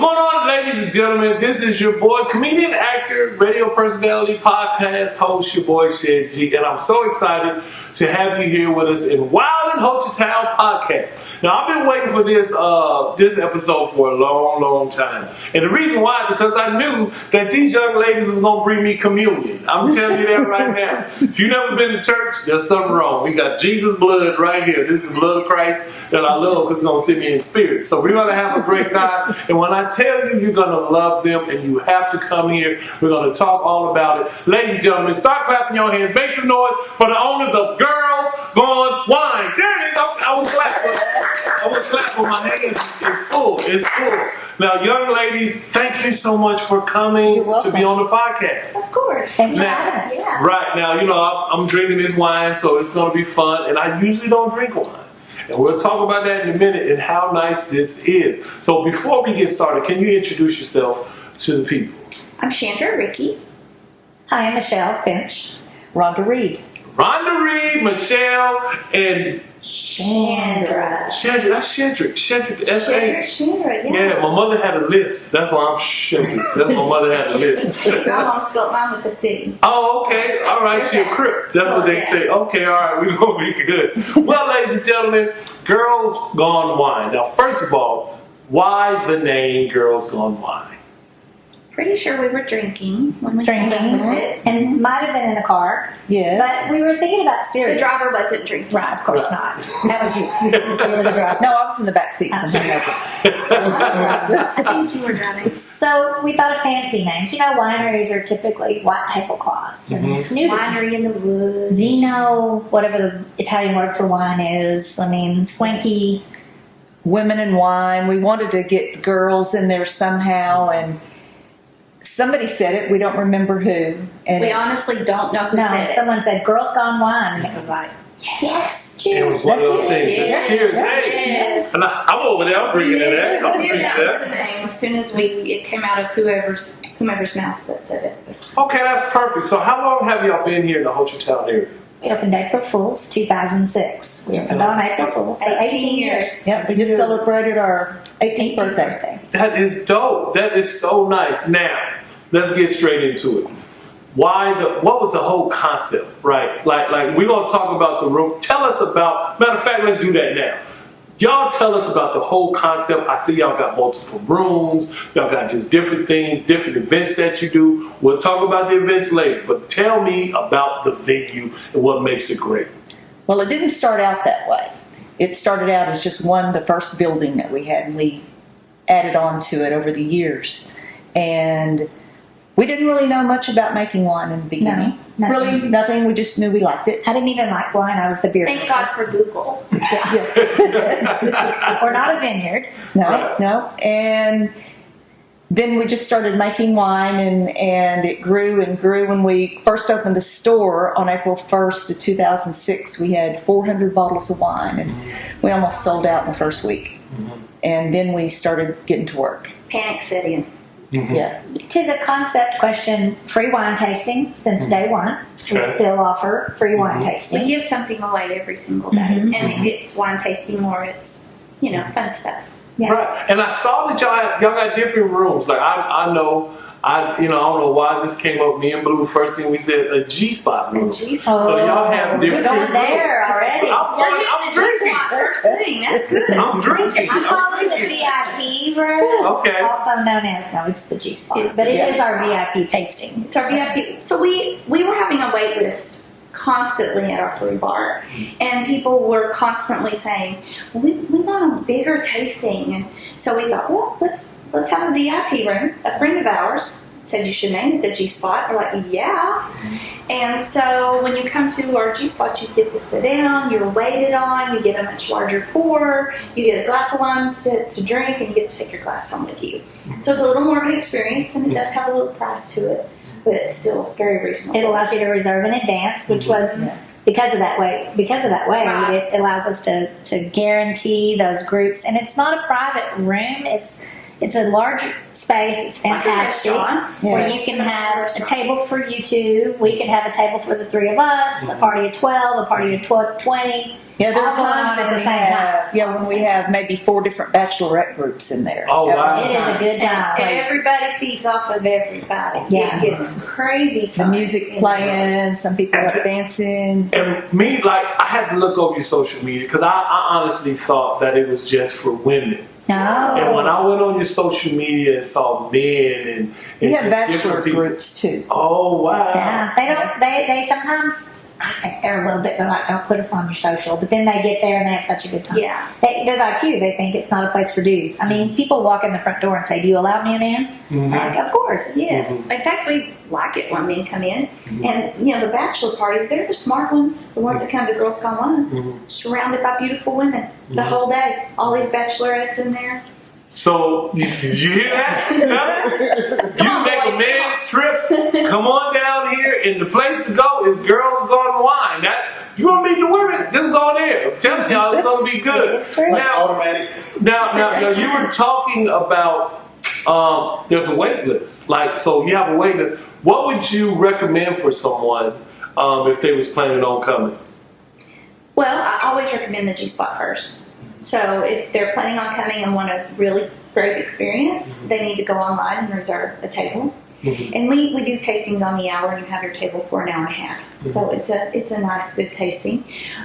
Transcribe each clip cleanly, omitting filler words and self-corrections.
going on, ladies and gentlemen? This is your boy, comedian, actor, radio personality, podcast host, your boy Shed G, and I'm so excited to have you here with us in Wild and Hochatown podcast. Now, I've been waiting for this episode for a long time, and the reason why, because I knew that these young ladies was gonna bring me communion. I'm telling you that right now. If you've never been to church, there's something wrong. We got Jesus' blood right here. This is the blood of Christ that I love because it's gonna sit me in spirit. So we're gonna have a great time, and when I tell you, you're gonna love them, and you have to come here. We're gonna talk all about it. Ladies and gentlemen, start clapping your hands. Make some noise for the owners of Girls Gone Wine. There it is. I will clap, but my hands is full. It's full. Now, young ladies, thank you so much for coming to be on the podcast. Of course. Thanks for having us. Yeah. Right now, you know, I'm drinking this wine, so it's gonna be fun, and I usually don't drink wine. And we'll talk about that in a minute and how nice this is. So before we get started, can you introduce yourself to the people? I'm Chandra Ricky. Hi, I'm Michelle Finch. Rhonda Reed. Rhonda Reed, Michelle, and Chandra. Chandra. That's Chandra. Chandra, S-H. Chandra, yeah. Yeah, my mother had a list. That's why I'm Chandra. That's my mother had a list. My mom spelled mine with a C. Oh, okay. All right. She a crip. That's what they say. Okay, all right. We're going to be good. Well, ladies and gentlemen, Girls Gone Wine. Now, first of all, why the name Girls Gone Wine? Pretty sure we were drinking when we came up with it. And might have been in the car. Yes. But we were thinking about The serious. driver wasn't drinking. Right, of course not. That was you. You were the driver. No, I was in the back seat. I think you were driving. So we thought of fancy names. You know, wineries are typically white tablecloths. And it's new. Winery in the woods. Vino, whatever the Italian word for wine is. I mean, swanky. Women in wine. We wanted to get girls in there somehow, and somebody said it. We don't remember who. And We honestly don't know who said it. Someone said Girls Gone Wine. And it was like, yes, cheers. It was one of those things. Yes. Cheers. Hey. Yes. And I'm over there. I'm drinking to that. I'm We knew drinking that to was that. the name as soon as it came out of whoever's mouth that said it. Okay, that's perfect. So how long have y'all been here in the Hochatown area? We opened April Fools 2006. We opened on April Fools. So 18 years. Yep, we just celebrated our 18th birthday. That is dope. That is so nice. Now, let's get straight into it. What was the whole concept, right? Like we're gonna talk about the room. Tell us about, matter of fact, let's do that now. Y'all tell us about the whole concept. I see y'all got multiple rooms. Y'all got just different things, different events that you do. We'll talk about the events later, but tell me about the venue and what makes it great. Well, it didn't start out that way. It started out as just the first building that we had, and we added on to it over the years. And we didn't really know much about making wine in the beginning. No, nothing. Really, nothing. We just knew we liked it. I didn't even like wine. I was the beer. Thank God for Google. We're not a vineyard. No. And then we just started making wine, and it grew and grew. When we first opened the store on April 1st of 2006, we had 400 bottles of wine, and we almost sold out in the first week. And then we started getting to work. Panic set in. Yeah. To the concept question, free wine tasting since day one. We Okay. still offer free wine We tasting. give something away every single day. And it's wine tasting or it's, fun stuff. Yeah. Right, and I saw that y'all got different rooms. Like I know, I don't know why this came up. Me and Blue, first thing we said, a G-spot room. So y'all have different We're going rooms. there already. I'm drinking. First thing. That's good. I'm drinking. I'm calling the VIP room, Okay. also known as, no, it's the G-spot, It's but the it is our G-spot. VIP tasting. It's our VIP. So we were having a wait list constantly at our free bar, and people were constantly saying, we want a bigger tasting. And so we thought, well, let's have a VIP room. A friend of ours said you should name it the G-spot. We're like, yeah. And so when you come to our G-spot, you get to sit down, you're waited on, you get a much larger pour, you get a glass of wine to drink, and you get to take your glass home with you. So it's a little more of an experience, and it does have a little price to it, but it's still very reasonable. It allows you to reserve in advance, which was because of that way. Right. It allows us to guarantee those groups, and it's not a private room. It's a large space. It's Like a fantastic. restaurant. Where Yeah. you can have a table for you two. We could have a table for the three of us. A party of 12. A party of 20. Yeah, there are all going times on at when the we same time. have, when we have maybe 4 different bachelorette groups in there. Oh, at wow. one It is a time. good time. And everybody feeds off of everybody. Yeah. It gets crazy The fun. music's playing, some people are dancing. And me, like, I had to look over your social media because I honestly thought that it was just for women. And when No. I went on your social media and saw men and We have just bachelor different people. groups too. Oh, wow. Yeah, they don't. They sometimes. I think they're a little bit like, don't put us on your social, but then they get there and they have such a good time. Yeah. They're like you. They think it's not a place for dudes. I mean, people walk in the front door and say, "Do you allow men in?" Mhm. Like, of course. Yes. In fact, we like it when men come in. And, the bachelor parties, they're the smart ones. The ones that come to Girls Gone Wild. Surrounded by beautiful women the whole day. All these bachelorettes in there. So, did you hear that? You on, make a boys, man's trip, come on down here, and the place to go is Girls Gone Wine. If you want to meet the women, just go there. I'm telling y'all, it's going to be good. It's true. Now, Automatic. now, you were talking about there's a wait list. So you have a wait list. What would you recommend for someone if they was planning on coming? Well, I always recommend the G-Spot first. So if they're planning on coming and want a really great experience, they need to go online and reserve a table. And we do tastings on the hour, and you have your table for an hour and a half. So it's a nice, good tasting.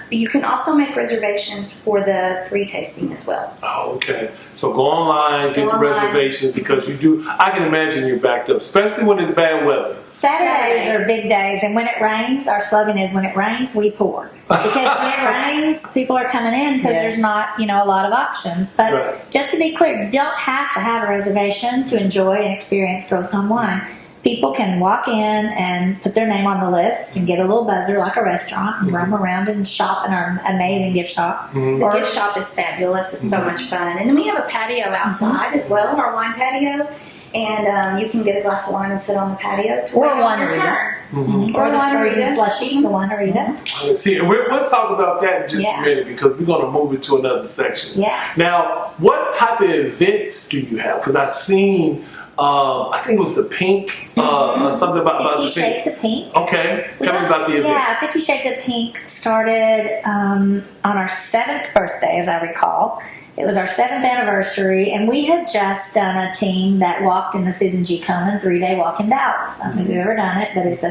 You can also make reservations for the free tasting as well. Oh, okay. So go online, get Go the online. reservations because I can imagine you're backed up, especially when it's bad weather. Saturdays are big days, and when it rains, our slogan is "When it rains, we pour." Because when it rains, people are coming in because Yeah. there's not, a lot of options. But Right. just to be clear, you don't have to have a reservation to enjoy and experience Girls Gone Wine. People can walk in and put their name on the list and get a little buzzer like a restaurant and roam around and shop in our amazing gift shop. The gift shop is fabulous. It's so much fun. And then we have a patio outside as well, our wine patio. And you can get a glass of wine and sit on the patio to Or wait a on your Winery. turn. Or the Winery. frozen slushy, the Wine-aritas. See, and we'll talk about that in just Yeah. a minute because we're going to move it to another section. Yeah. Now, what type of events do you have? Because I seen, I think it was the pink, something about 50 the pink. Shades of Pink. Okay, tell me about the event. Yeah, 50 Shades of Pink started on our 7th birthday, as I recall. It was our 7th anniversary, and we had just done a team that walked in the Susan G. Komen 3-day walk in Dallas. I don't know if you've ever done it, but it's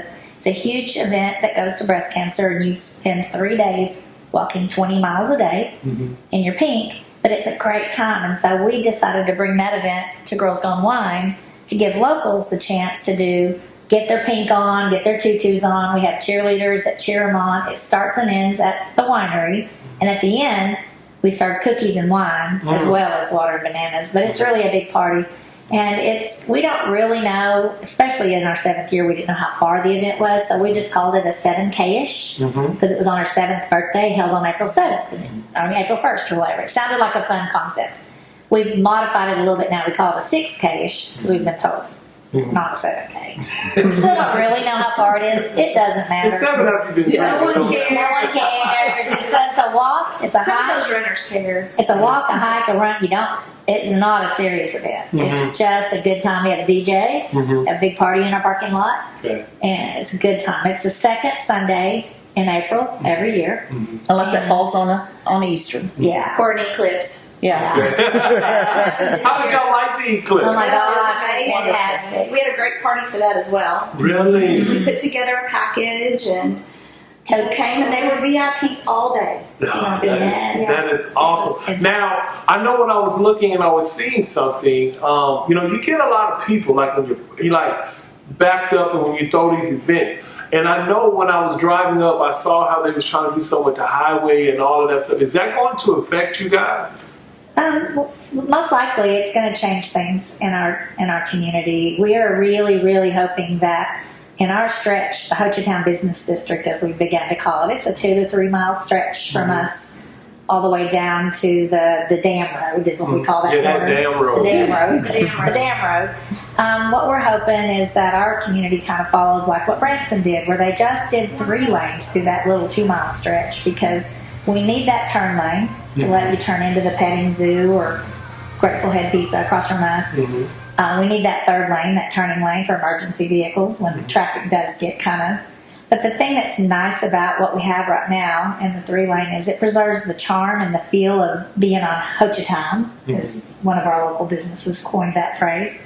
a huge event that goes to breast cancer, and you spend 3 days walking 20 miles a day in your pink, but it's a great time. And so we decided to bring that event to Girls Gone Wine to give locals the chance to get their pink on, get their tutus on. We have cheerleaders that cheer them on. It starts and ends at the winery, and at the end, we serve cookies and wine as well as water and bananas. But it's really a big party. And we don't really know, especially in our 7th year, we didn't know how far the event was. So we just called it a 7K-ish because it was on our 7th birthday, held on April 7th, I mean April 1st or whatever. It sounded like a fun concept. We've modified it a little bit now. We call it a 6K-ish, we've been told. It's not 7K. We still don't really know how far it is. It doesn't matter. It's 7 after you've been No one cares. No one cares. It's a walk. It's a Some hike. of those runners care. It's a walk, a hike, a run. It's not a serious event. It's just a good time. We have a DJ, a big party in our parking lot, Okay. and it's a good time. It's the second Sunday in April every year. Unless it falls on Easter. Yeah. Or an eclipse. Yeah. How did y'all like the eclipse? Oh my gosh, It was it's amazing. fantastic. We had a great party for that as well. Really? We put together a package and people came and they were VIPs all day in our business. That is awesome. Now, I know when I was looking and I was seeing something, you get a lot of people like when you backed up and when you throw these events. And I know when I was driving up, I saw how they was trying to do something with the highway and all of that stuff. Is that going to affect you guys? Most likely, it's going to change things in our community. We are really, really hoping that in our stretch, the Ho Chi Town Business District, as we began to call it, it's a 2 to 3 mile stretch from us all the way down to the dam road is what we call that. Yeah, that corner. dam road. The dam road. The dam road. The dam road. What we're hoping is that our community kind of follows like what Branson did, where they just did 3 lanes through that little 2 mile stretch because we need that turn lane to let you turn into the petting zoo or Grateful Head Pizza across from us. We need that third lane, that turning lane for emergency vehicles when traffic does get kind of. But the thing that's nice about what we have right now in the 3-lane is it preserves the charm and the feel of being on Ho Chi Town, as one of our local businesses coined that phrase.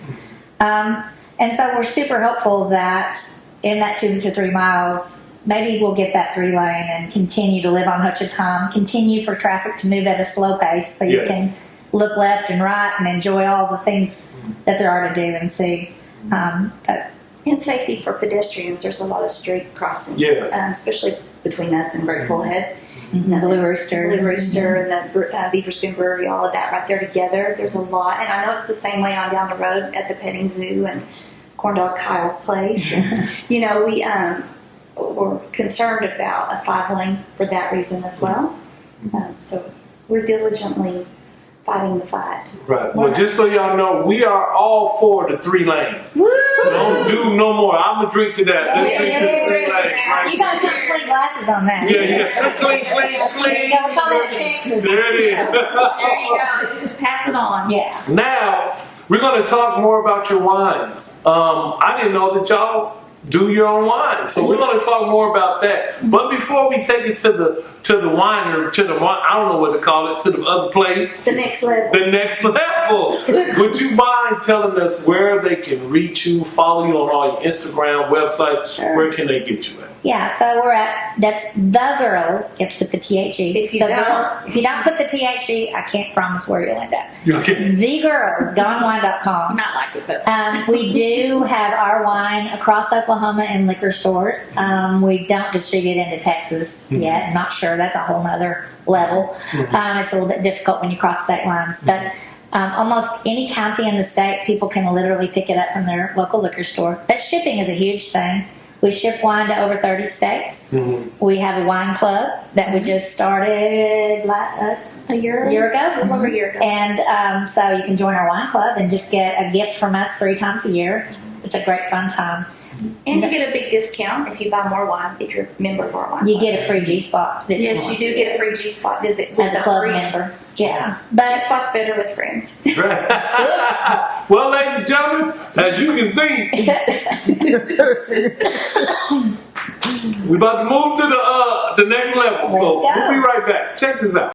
And so we're super hopeful that in that 2 to 3 miles, maybe we'll get that 3-lane and continue to live on Ho Chi Town, continue for traffic to move at a slow pace so you can look left and right and enjoy all the things that there are to do and see. And safety for pedestrians. There's a lot of street crossings, especially between us and Grateful Head. Blue Rooster. Blue Rooster and the Beaver Spoon Brewery, all of that right there together. There's a lot. And I know it's the same way on down the road at the petting zoo and Corn Dog Kyle's place. And, we're concerned about a 5-lane for that reason as well. So we're diligently fighting the fight. Right. Well, just so y'all know, we are all for the 3 lanes. Woo! Don't do no more. I'm going to drink to that. Let's drink to the 3 lanes. Right. You got to put clean glasses on that. Clean. They'll call it Texas. There it is. There you go. You just pass it on. Yeah. Now, we're going to talk more about your wines. I didn't know that y'all do your own wine, so we're going to talk more about that. But before we take it to the winery, I don't know what to call it, to the other place, The next level. the next level. Would you mind telling us where they can reach you, follow you on all your Instagram websites? Sure. Where can they get you at? Yeah, so we're at the girls. You have to put the THE. If you don't. If you don't put the THE, I can't promise where you'll end up. Okay. The girls, gonewine.com. Not like it, but We do have our wine across Oklahoma in liquor stores. We don't distribute into Texas yet. I'm not sure. That's a whole nother level. It's a little bit difficult when you cross state lines. But almost any county in the state, people can literally pick it up from their local liquor store. But shipping is a huge thing. We ship wine to over 30 states. We have a wine club that we just started a year ago. A little over a year ago. And so you can join our wine club and just get a gift from us 3 times a year. It's a great fun time. And you get a big discount if you buy more wine, if you're a member of our wine You club. get a free G-spot. Yes, you do get a free G-spot visit with As a club free member. Yeah. But G-spot's better with friends. Well, ladies and gentlemen, as you can see, we're about to move to the next level. So Let's go. we'll be right back. Check this out.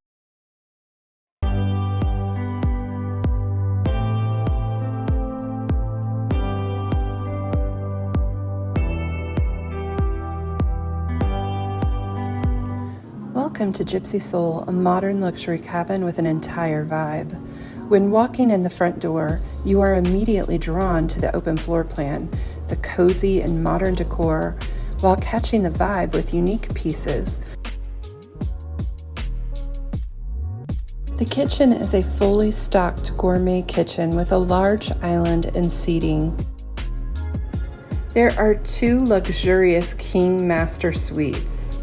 Welcome to Gypsy Soul, a modern luxury cabin with an entire vibe. When walking in the front door, you are immediately drawn to the open floor plan, the cozy and modern decor, while catching the vibe with unique pieces. The kitchen is a fully stocked gourmet kitchen with a large island and seating. There are 2 luxurious king master suites.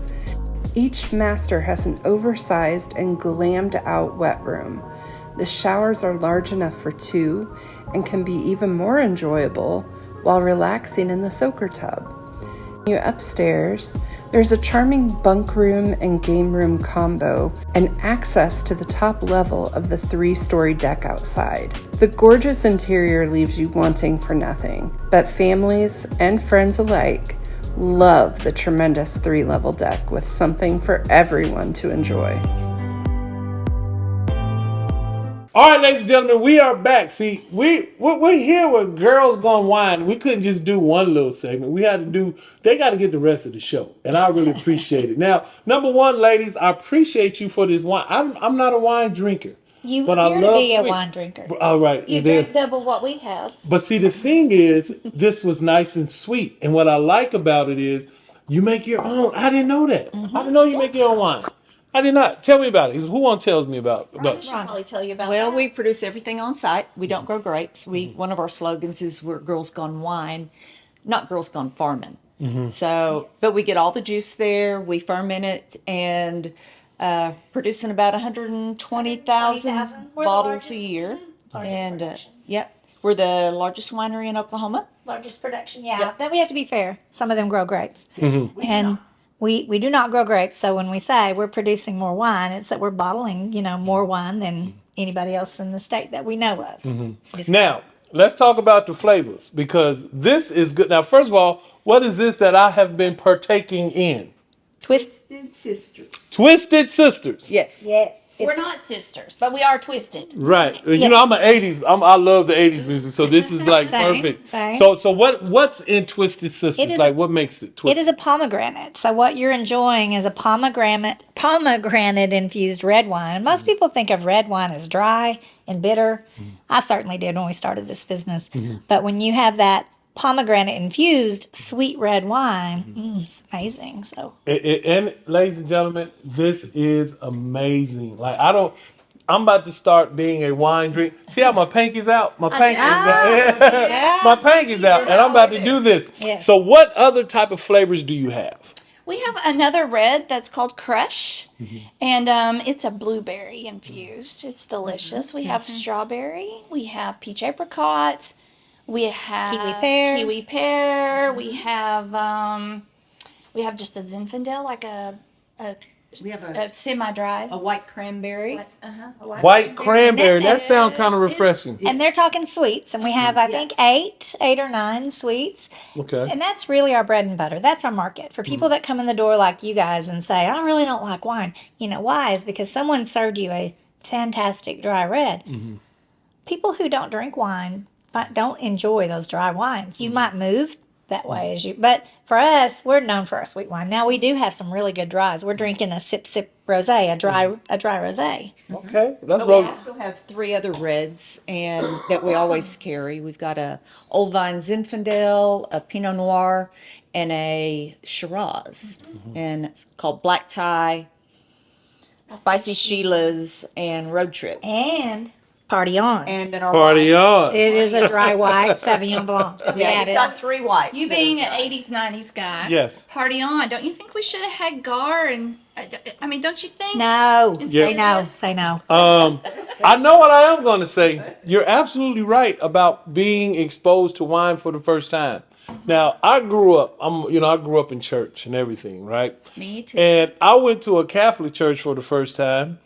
Each master has an oversized and glammed out wet room. The showers are large enough for 2 and can be even more enjoyable while relaxing in the soaker tub. You upstairs, there's a charming bunk room and game room combo and access to the top level of the 3-story deck outside. The gorgeous interior leaves you wanting for nothing, but families and friends alike love the tremendous 3-level deck with something for everyone to enjoy. All right, ladies and gentlemen, we are back. See, we're here with Girls Gone Wine. We couldn't just do one little segment. They got to get the rest of the show, and I really appreciate it. Now, number one, ladies, I appreciate you for this wine. I'm not a wine drinker. You but appear I to love be a sweet. wine drinker. All right. You drink double what we have. But see, the thing is, this was nice and sweet. And what I like about it is you make your own. I didn't know that. I didn't know you make your own wine. I did not. Tell me about it. Who wants to tell me about I it? should probably tell you about Well, that. we produce everything on site. We don't grow grapes. One of our slogans is we're Girls Gone Wine, not Girls Gone Farming. So, but we get all the juice there. We ferment it and producing about 120,000 bottles a year. And yep, we're the largest winery in Oklahoma. largest production, Then we have to be fair. Some of them grow grapes. And we do not grow grapes. So when we say we're producing more wine, it's that we're bottling, more wine than anybody else in the state that we know of. Now, let's talk about the flavors because this is good. Now, first of all, what is this that I have been partaking in? Twisted Sisters. Twisted Sisters. Yes. Yes. We're not sisters, but we are twisted. Right. You know, I'm an 80s. I love the 80s music, so this is like Same, perfect. same. So what's in Twisted Sisters? It is Like what makes it It twisted? is a pomegranate. So what you're enjoying is a pomegranate infused red wine. And most people think of red wine as dry and bitter. I certainly did when we started this business. But when you have that pomegranate infused sweet red wine, it's amazing. So And ladies and gentlemen, this is amazing. Like I'm about to start being a wine drink. See how my pinky's out? My pinky's out. My pinky's out, and I'm about to do this. Yes. So, what other type of flavors do you have? We have another red that's called Crush, and it's a blueberry infused. It's delicious. We have strawberry. We have peach apricot. We have Kiwi pear. We have just a Zinfandel, like a We have semi-dry. a white cranberry. White cranberry. That sounds kind of refreshing. and they're talking sweets, and we have I think eight or nine sweets. Okay. And that's really our bread and butter. That's our market. For people that come in the door like you guys and say, I really don't like wine. You know why? Is because someone served you a fantastic dry red. People who don't drink wine don't enjoy those dry wines. You might move that way but for us, we're known for our sweet wine. Now we do have some really good dries. We're drinking a sip rosé, a dry rosé. Okay. Let's But we roll. also have 3 other reds and that we always carry. We've got a Old Vine Zinfandel, a Pinot Noir, and a Shiraz. And it's called Black Tie, Spicy Sheila's, and Road Trip. And party on. And in our Party wines. on. It is a dry white Sauvignon Blanc. Yeah, it's got 3 whites. You that being are an dry. 80s, 90s guy. Yes. Party on. Don't you think we should have had Gar and, I mean, don't you think? No. And Say say no. this? Say no. I know what I am going to say. You're absolutely right about being exposed to wine for the first time. Now, I grew up in church and everything, right? Me too. And I went to a Catholic church for the first time.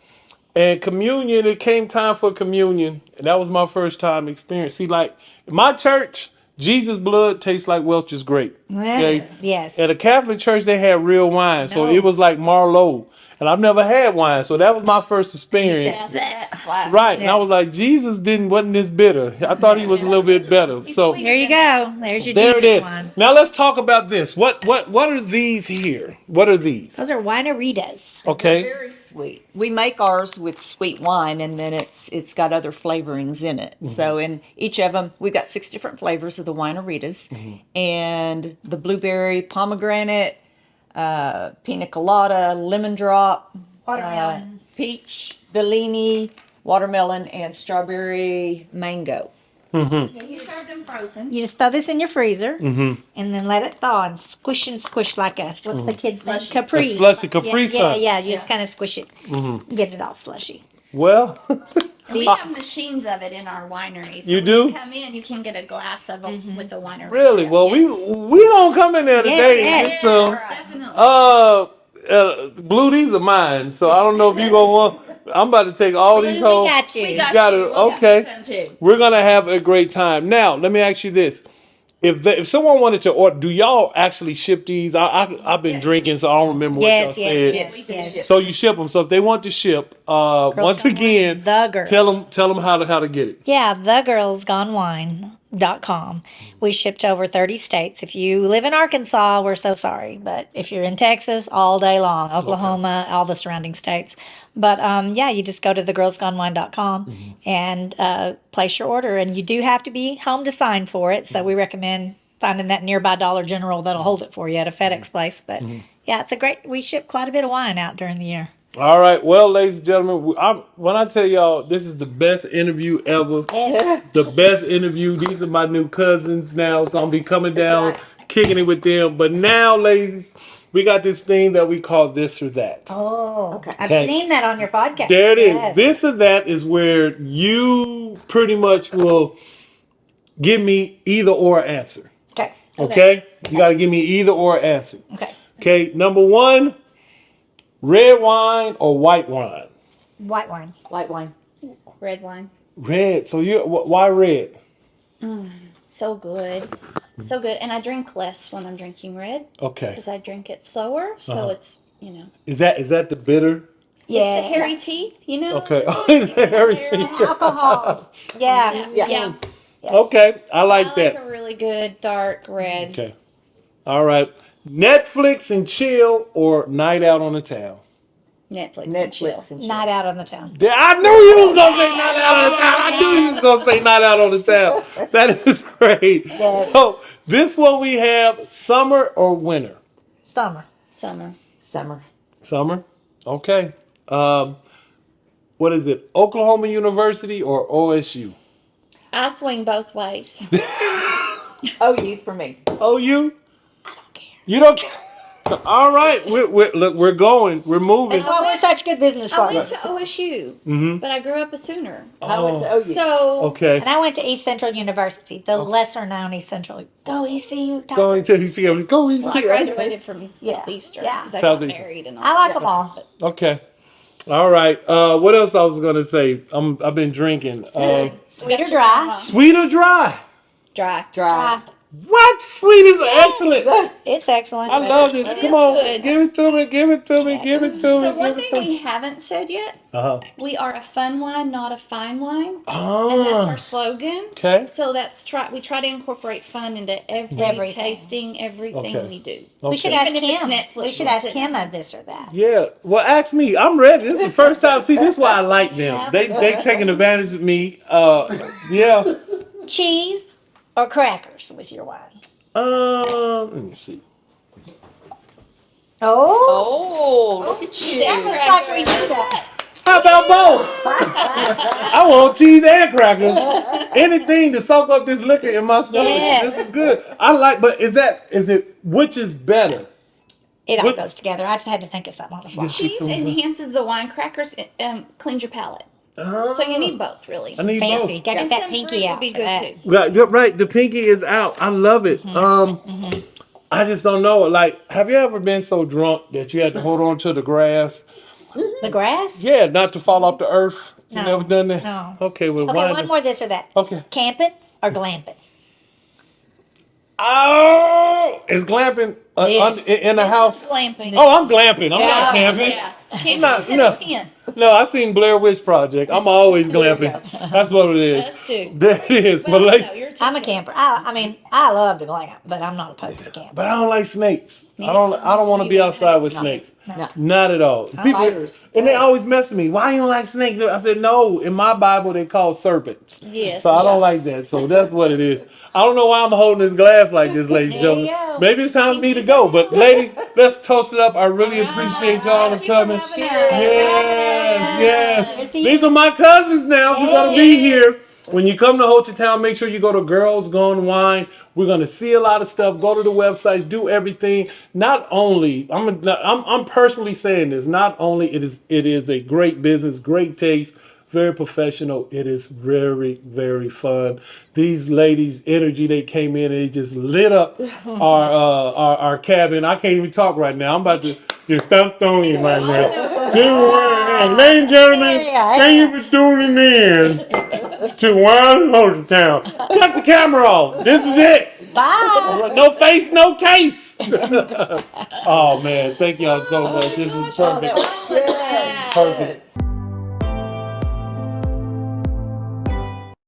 And communion, it came time for communion. And that was my first time experience. See, like, my church, Jesus' blood tastes like Welch's grape. Okay? Yes. At a Catholic church, they had real wine. So No. it was like Marlowe. And I've never had wine. So that was my first experience. That's why. Right. And I Yes. was like, Jesus wasn't this bitter. I thought he was a little bit better. So sweet. There you go. There's your there Jesus it is. wine. Now let's talk about this. What are these here? What are these? Those are Wine-aritas. Okay. Very sweet. We make ours with sweet wine, and then it's got other flavorings in it. So in each of them, we've got 6 different flavors of the Wine-aritas, and the blueberry, pomegranate, pina colada, lemon drop, Watermelon. peach, Bellini, watermelon, and strawberry mango. Yeah, you serve them frozen. You just throw this in your freezer and then let it thaw and squish like a, what's the kid's name? Capri. A slushy Capri Yeah, Sun. yeah. You just kind of squish it. Get it all slushy. Well, We have machines of it in our winery. So You when do? You come in, you can get a glass of it with the winery. really? Well, Yes. we gonna come in there today and yes. get some. Definitely. Blue, these are mine. So I don't know if you gonna want. I'm about to take all these We home. got you. We got got you. it. We got Okay. some too. We're gonna have a great time. Now, let me ask you this: if someone wanted to order, do y'all actually ship these? I've been drinking, so I don't remember what y'all Yes, said. yes. So you ship them. So if they want to ship, once Gone again, Wine, The Girls. tell them how to get it. Yeah, thegirlsgonewine.com. We ship to over 30 states. If you live in Arkansas, we're so sorry. But if you're in Texas, all day long, Oklahoma, all the surrounding states. But yeah, you just go to thegirlsgonewine.com and place your order. And you do have to be home to sign for it. So we recommend finding that nearby Dollar General that'll hold it for you at a FedEx place. But yeah, we ship quite a bit of wine out during the year. All right. Well, ladies and gentlemen, when I tell y'all this is the best interview ever, the best interview. These are my new cousins now, so I'll be coming down, kicking it with them. But now, ladies, we got this thing that we call this or that. Oh, okay. I've Okay. seen that on your podcast. There it is. Yes. This or that is where you pretty much will give me either or answer. Okay. Okay? You got to give me either or answer. Okay. Okay. Number 1, red wine or white wine? White wine. White wine. Red wine. Red. So why red? So good. So good. And I drink less when I'm drinking red Okay. because I drink it slower. So it's, Is that the bitter? Yeah. it's the hairy teeth, Okay. Keep the hair Everything. on. Alcohol. Yeah. Yeah. Okay. I I like like that. a really good dark red. Okay. All right. Netflix and chill or night out on the town? Netflix and chill. Netflix and Night out on the town. Yeah, I knew you was gonna say night out on the town. I knew you was gonna say night out on the town. That is great. Yes. So this one we have summer or winter? Summer. Summer. Summer. Summer. Okay. What is it? Oklahoma University or OSU? I swing both ways. OU for me. OU? You don't care. All right. We're going. We're moving. That's why we're such good business I went partners. to OSU, but I grew up a Sooner. I went to OU. So Okay. And I went to East Central University, the lesser known East Central. Go ECU. Go into UCF. Go easy. I graduated from Yeah. Southeastern Yeah. because I got Southeastern. married and all I like that them all. stuff. Okay. All right. What else I was gonna say? I've been drinking. Sweet or Got your dry? mom. Sweet or dry? Dry. Dry. What? Sweet is excellent. It's excellent. I love this. It Come is on, good. give it to me. Give it to me. Give it to me. So one give it thing to me. we haven't said yet, we are a fun wine, not a fine wine. And that's our slogan. Okay. So we try to incorporate fun into every Everything. tasting, everything Okay. we do. We should Okay. ask Even if it's Kim. Netflix, We should we'll ask sit Kim down. of this or that. Yeah. Well, ask me. I'm ready. This is the first time. See, this is why I like them. They taking advantage of me. Yeah. Cheese or crackers with your wine? Let me see. Oh. Oh, look at you. That looks like we do that. How about both? I want cheese and crackers. Anything to soak up this liquor in my stomach. Yes. This is good. I like, but is it which is better? It all What- goes together. I just had to think of something on the fly. Cheese enhances the wine. Crackers cleans your palate. So you need both, really. I need Fancy. both. Gotta And get that some pinky fruit out. would be for good that. too. Right, you're right. The pinky is out. I love it. I just don't know. Like, have you ever been so drunk that you had to hold on to the grass? The grass? Yeah, not to fall off the earth. You No. never done that? No. Okay, well, Okay, why? one more this or that. Okay. Camping or glamping? Oh, is glamping Yes. in the This house? is glamping. Oh, I'm glamping. I'm not camping. Yeah. Camping not- is in no. a tent. No, I seen Blair Witch Project. I'm always glamping. That's what it is. Us too. That is. Well, But like, no, you're too I'm a good. camper. I mean, I love to glamp, but I'm not opposed to camping. but I don't like snakes. I don't want to be outside with snakes. No. Not at all. People, Spiders. and they always mess with me. Why you don't like snakes? I said no. In my Bible, they call serpents. Yes. So I don't like that. So that's what it is. I don't know why I'm holding this glass like this, ladies and There you gentlemen. go. Maybe it's time for me to go. But ladies, let's toast it up. I really appreciate y'all Thank you for coming. having us. Yes. Cheers to you. These are my cousins now. We're gonna be Yeah. here. When you come to Ho Chi Town, make sure you go to Girls Gone Wine. We're gonna see a lot of stuff. Go to the websites, do everything. Not only I'm personally saying this. Not only it is a great business, great taste, very professional. It is very, very fun. These ladies' energy, they came in and they just lit up our cabin. I can't even talk right now. I'm about to just thump on you right now. Ladies and gentlemen, Yeah. thank you for tuning in to Wild Ho Chi Town. Cut the camera off. This is it. Bye. No face, no case. Oh man, thank y'all so much. This is perfect. That was good. Perfect.